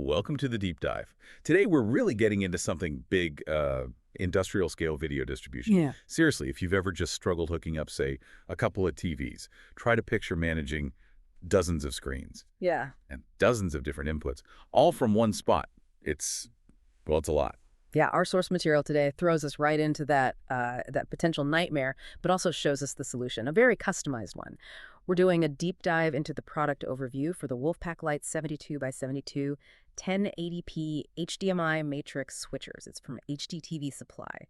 Welcome to the deep dive. Today, we're really getting into something big, industrial scale video distribution. Yeah. Seriously, if you've ever just struggled hooking up, say, a couple of TVs, try to picture managing dozens of screens Yeah. and dozens of different inputs, all from one spot. Well, it's a lot. Yeah, our source material today throws us right into that potential nightmare, but also shows us the solution, a very customized one. We're doing a deep dive into the product overview for the WolfPack Lite 72x72 1080p HDMI Matrix Switchers. It's from HDTV Supply.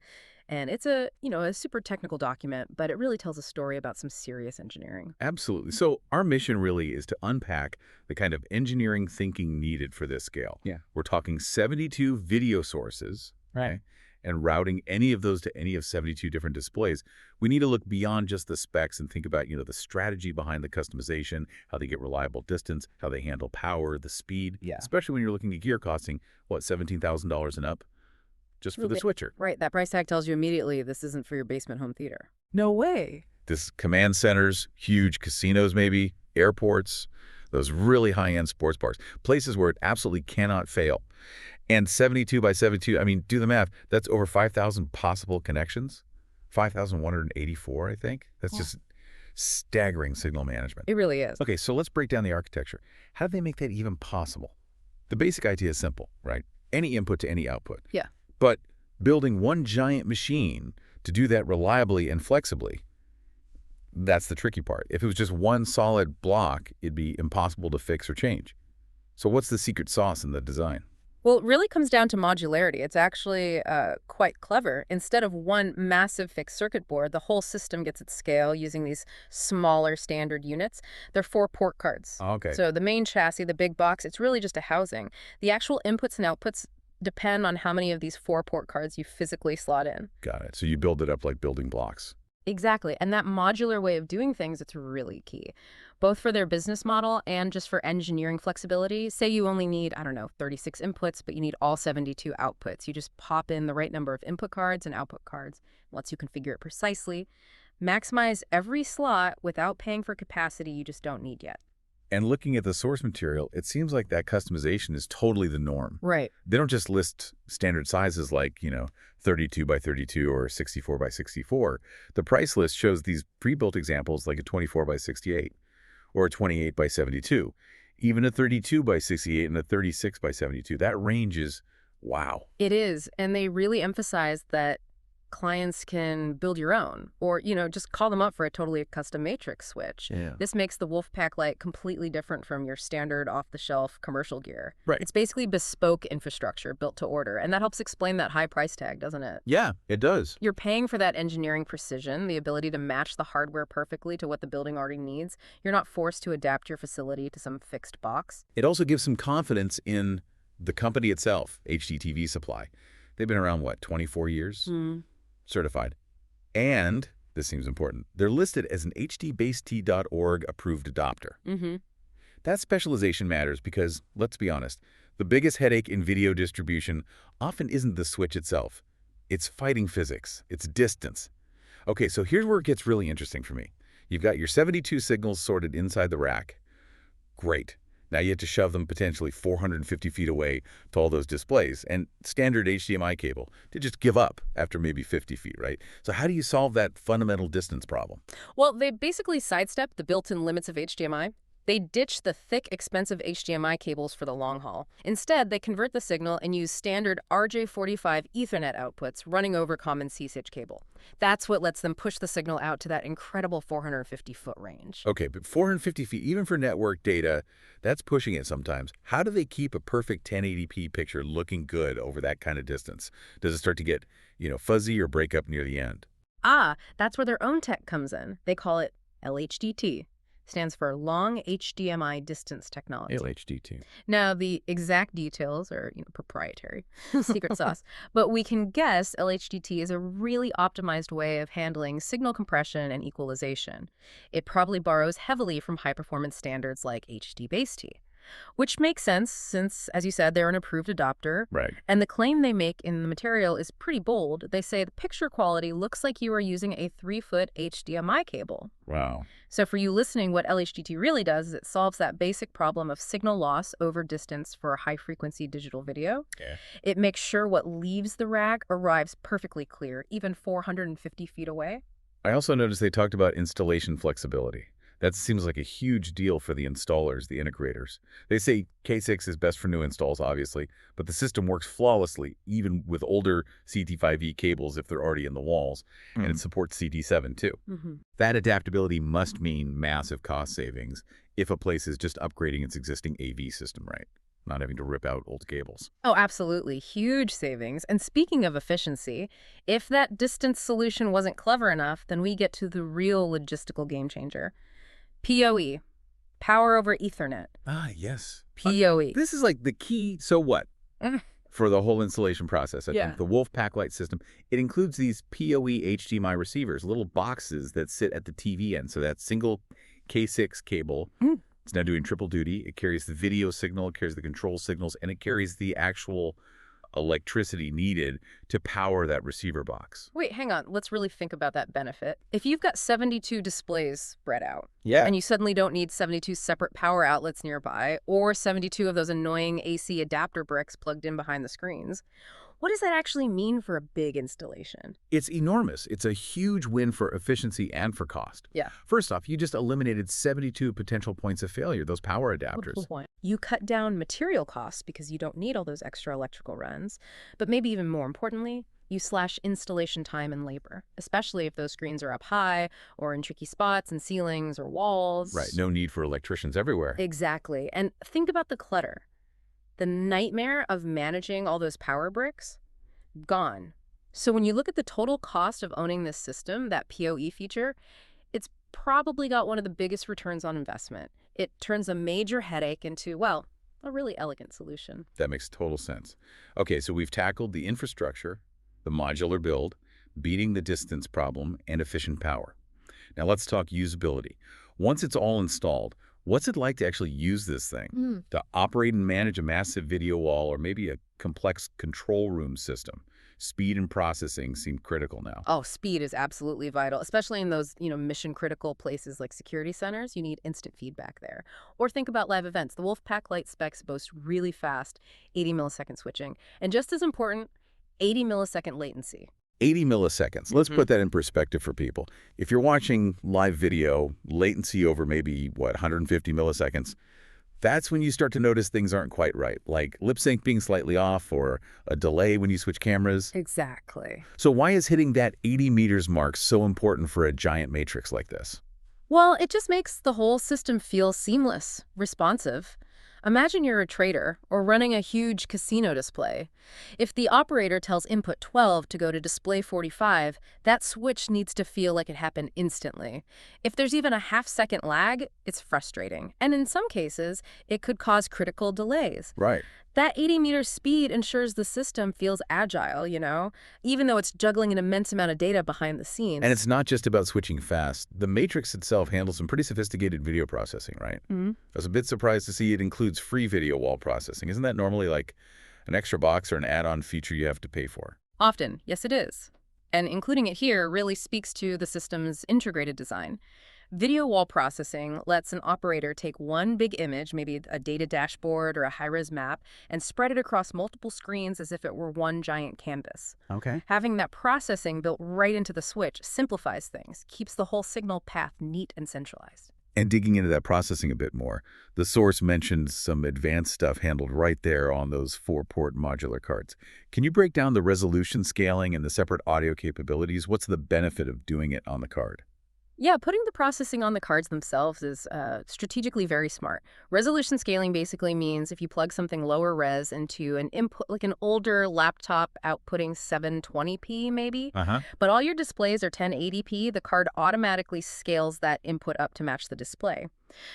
And it's a super technical document, but it really tells a story about some serious engineering. Absolutely. So our mission really is to unpack the kind of engineering thinking needed for this scale. Yeah. We're talking 72 video sources. Right. Okay? And routing any of those to any of 72 different displays. We need to look beyond just the specs and think about, the strategy behind the customization, how they get reliable distance, how they handle power, the speed. Yeah. Especially when you're looking at gear costing, what, $17,000 and up? Just for the switcher. Right, that price tag tells you immediately this isn't for your basement home theater. No way. This command centers, huge casinos maybe, airports, those really high-end sports bars, places where it absolutely cannot fail. And 72 by 72, I mean, do the math. That's over 5,000 possible connections. 5,184, I think. That's just staggering signal management. It really is. Okay, so let's break down the architecture. How do they make that even possible? The basic idea is simple, right? Any input to any output. Yeah. But building one giant machine to do that reliably and flexibly, that's the tricky part. If it was just one solid block, it'd be impossible to fix or change. So what's the secret sauce in the design? Well, it really comes down to modularity. It's actually quite clever. Instead of one massive fixed circuit board, the whole system gets its scale using these smaller standard units. They're 4 port cards. Okay. So the main chassis, the big box, it's really just a housing. The actual inputs and outputs depend on how many of these 4 port cards you physically slot in. Got it. So you build it up like building blocks. Exactly. And that modular way of doing things, it's really key, both for their business model and just for engineering flexibility. Say you only need, 36 inputs, but you need all 72 outputs. You just pop in the right number of input cards and output cards. Once you configure it precisely, maximize every slot without paying for capacity you just don't need yet. And looking at the source material, it seems like that customization is totally the norm. Right. They don't just list standard sizes like, 32 by 32 or 64 by 64. The price list shows these pre-built examples like a 24 by 68 or a 28 by 72, even a 32 by 68 and a 36 by 72. That range is wow. It is. And they really emphasize that clients can build your own or, just call them up for a totally custom matrix switch. Yeah. This makes the WolfPack Lite completely different from your standard off-the-shelf commercial gear. Right. It's basically bespoke infrastructure built to order, and that helps explain that high price tag, doesn't it? Yeah, it does. You're paying for that engineering precision, the ability to match the hardware perfectly to what the building already needs. You're not forced to adapt your facility to some fixed box. It also gives some confidence in the company itself, HDTV Supply. They've been around, 24 years? Certified. And, this seems important, they're listed as an hdbased.org approved adopter. That specialization matters because, let's be honest, the biggest headache in video distribution often isn't the switch itself. It's fighting physics. It's distance. Okay, so here's where it gets really interesting for me. You've got your 72 signals sorted inside the rack. Great. Now you have to shove them potentially 450 feet away to all those displays and standard HDMI cable to just give up after maybe 50 feet, right? So how do you solve that fundamental distance problem? Well, they basically sidestep the built-in limits of HDMI. They ditch the thick, expensive HDMI cables for the long haul. Instead, they convert the signal and use standard RJ45 Ethernet outputs running over common C-switch cable. That's what lets them push the signal out to that incredible 450-foot range. Okay, but 450 feet, even for network data, that's pushing it sometimes. How do they keep a perfect 1080p picture looking good over that kind of distance? Does it start to get, fuzzy or break up near the end? That's where their own tech comes in. They call it LHDT. Stands for Long HDMI Distance Technology. LHDT. Now, the exact details are proprietary, secret sauce, but we can guess LHDT is a really optimized way of handling signal compression and equalization. It probably borrows heavily from high-performance standards like HDBaseT. which makes sense since, as you said, they're an approved adopter. Right. And the claim they make in the material is pretty bold. They say the picture quality looks like you are using a 3-foot HDMI cable. Wow. So for you listening, what LHDT really does is it solves that basic problem of signal loss over distance for high-frequency digital video. Okay. It makes sure what leaves the rack arrives perfectly clear, even 450 feet away. I also noticed they talked about installation flexibility. That seems like a huge deal for the installers, the integrators. They say CAT6 is best for new installs, obviously, but the system works flawlessly, even with older CT5E cables if they're already in the walls, and it supports CT7 too. That adaptability must mean massive cost savings if a place is just upgrading its existing AV system, right? Not having to rip out old cables. Oh, absolutely. Huge savings. And speaking of efficiency, if that distance solution wasn't clever enough, then we get to the real logistical game changer. PoE, power over Ethernet. Ah, yes. PoE. This is like the key, so what? For the whole installation process. I think the WolfPack Light system, it includes these PoE HDMI receivers, little boxes that sit at the TV end. So that single K6 cable, it's now doing triple duty. It carries the video signal, it carries the control signals, and it carries the actual electricity needed to power that receiver box. Wait, hang on. Let's really think about that benefit. If you've got 72 displays spread out, Yeah. and you suddenly don't need 72 separate power outlets nearby, or 72 of those annoying AC adapter bricks plugged in behind the screens, what does that actually mean for a big installation? It's enormous. It's a huge win for efficiency and for cost. Yeah. First off, you just eliminated 72 potential points of failure, those power adapters. Good point. You cut down material costs because you don't need all those extra electrical runs. But maybe even more importantly, you slash installation time and labor, especially if those screens are up high or in tricky spots and ceilings or walls. Right. No need for electricians everywhere. Exactly. And think about the clutter. The nightmare of managing all those power bricks, gone. So when you look at the total cost of owning this system, that PoE feature, it's probably got one of the biggest returns on investment. It turns a major headache into, well, a really elegant solution. That makes total sense. Okay, so we've tackled the infrastructure, the modular build, beating the distance problem, and efficient power. Now let's talk usability. Once it's all installed, what's it like to actually use this thing? To operate and manage a massive video wall or maybe a complex control room system? Speed and processing seem critical now. Oh, speed is absolutely vital, especially in those, mission-critical places like security centers. You need instant feedback there. Or think about live events. The WolfPack Light specs boast really fast 80-millisecond switching. And just as important, 80-millisecond latency. 80 milliseconds. Let's put that in perspective for people. If you're watching live video, latency over maybe, 150 milliseconds, that's when you start to notice things aren't quite right, like lip sync being slightly off or a delay when you switch cameras. Exactly. So why is hitting that 80 meters mark so important for a giant matrix like this? Well, it just makes the whole system feel seamless, responsive. Imagine you're a trader or running a huge casino display. If the operator tells input 12 to go to display 45, that switch needs to feel like it happened instantly. If there's even a half-second lag, it's frustrating. And in some cases, it could cause critical delays. Right. That 80-meter speed ensures the system feels agile, even though it's juggling an immense amount of data behind the scenes. And it's not just about switching fast. The matrix itself handles some pretty sophisticated video processing, right? I was a bit surprised to see it includes free video wall processing. Isn't that normally like an extra box or an add-on feature you have to pay for? Often, yes it is. And including it here really speaks to the system's integrated design. Video wall processing lets an operator take one big image, maybe a data dashboard or a high-res map, and spread it across multiple screens as if it were one giant canvas. Okay. Having that processing built right into the switch simplifies things, keeps the whole signal path neat and centralized. And digging into that processing a bit more, the source mentioned some advanced stuff handled right there on those 4-port modular cards. Can you break down the resolution scaling and the separate audio capabilities? What's the benefit of doing it on the card? Yeah, putting the processing on the cards themselves is strategically very smart. Resolution scaling basically means if you plug something lower res into an input, like an older laptop outputting 720p maybe, but all your displays are 1080p, the card automatically scales that input up to match the display.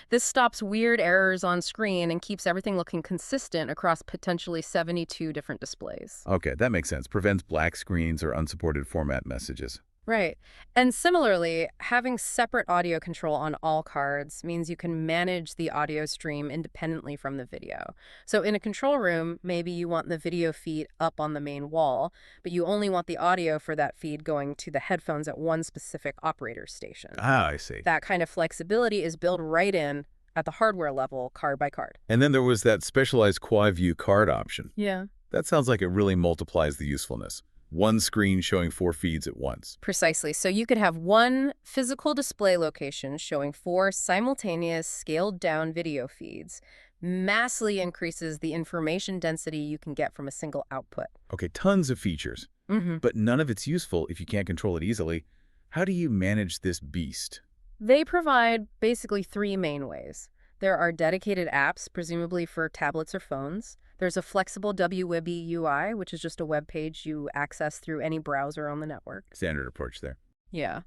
This stops weird errors on screen and keeps everything looking consistent across potentially 72 different displays. Okay, that makes sense. Prevents black screens or unsupported format messages. Right. And similarly, having separate audio control on all cards means you can manage the audio stream independently from the video. So in a control room, maybe you want the video feed up on the main wall, but you only want the audio for that feed going to the headphones at one specific operator station. Ah, I see. That kind of flexibility is built right in at the hardware level, card by card. And then there was that specialized quad-view card option. Yeah. That sounds like it really multiplies the usefulness. One screen showing 4 feeds at once. Precisely. So you could have one physical display location showing 4 simultaneous scaled-down video feeds. Massively increases the information density you can get from a single output. Okay, tons of features, but none of it's useful if you can't control it easily. How do you manage this beast? They provide basically 3 main ways. There are dedicated apps, presumably for tablets or phones. There's a flexible WWB UI, which is just a web page you access through any browser on the network. Standard approach there. Yeah.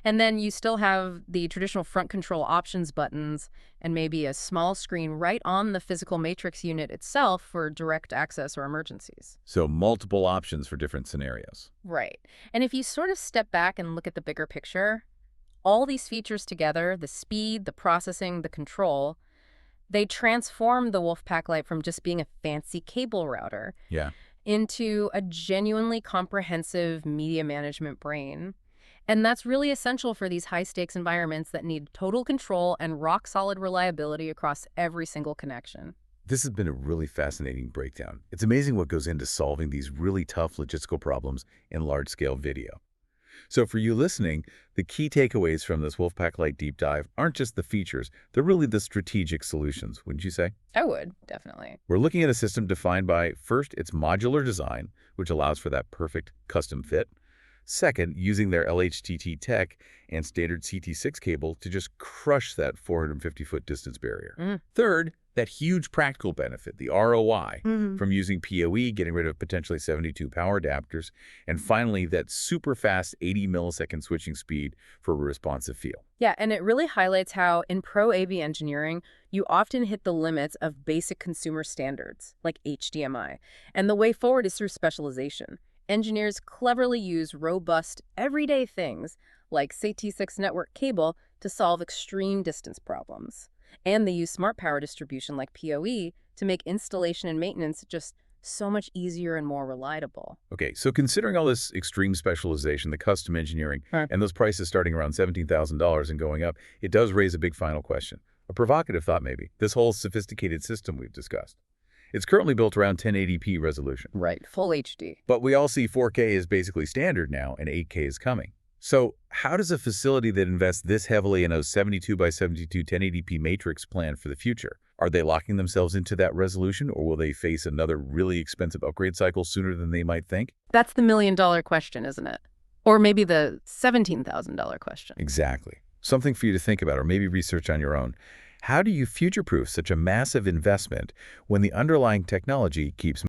And then you still have the traditional front control options buttons and maybe a small screen right on the physical matrix unit itself for direct access or emergencies. So multiple options for different scenarios. Right. And if you sort of step back and look at the bigger picture, all these features together, the speed, the processing, the control, they transform the WolfPack Lite from just being a fancy cable router into a genuinely comprehensive media management brain. And that's really essential for these high-stakes environments that need total control and rock-solid reliability across every single connection. This has been a really fascinating breakdown. It's amazing what goes into solving these really tough logistical problems in large-scale video. So for you listening, the key takeaways from this WolfPack Lite deep dive aren't just the features, they're really the strategic solutions, wouldn't you say? I would, definitely. We're looking at a system defined by, first, its modular design, which allows for that perfect custom fit. Second, using their LHTT tech and standard CT6 cable to just crush that 450-foot distance barrier. Third, that huge practical benefit, the ROI, from using PoE, getting rid of potentially 72 power adapters. And finally, that super fast 80 millisecond switching speed for a responsive feel. Yeah, and it really highlights how in pro AV engineering, you often hit the limits of basic consumer standards, like HDMI. And the way forward is through specialization. Engineers cleverly use robust, everyday things like CAT6 network cable to solve extreme distance problems. And they use smart power distribution like PoE to make installation and maintenance just so much easier and more reliable. Okay, so considering all this extreme specialization, the custom engineering, and those prices starting around $17,000 and going up, it does raise a big final question. A provocative thought maybe, this whole sophisticated system we've discussed. It's currently built around 1080p resolution. Right, full HD. But we all see 4K is basically standard now, and 8K is coming. So how does a facility that invests this heavily in a 72x72 1080p matrix plan for the future? Are they locking themselves into that resolution, or will they face another really expensive upgrade cycle sooner than they might think? That's the million-dollar question, isn't it? Or maybe the $17,000 question. Exactly. Something for you to think about, or maybe research on your own. How do you future-proof such a massive investment when the underlying technology keeps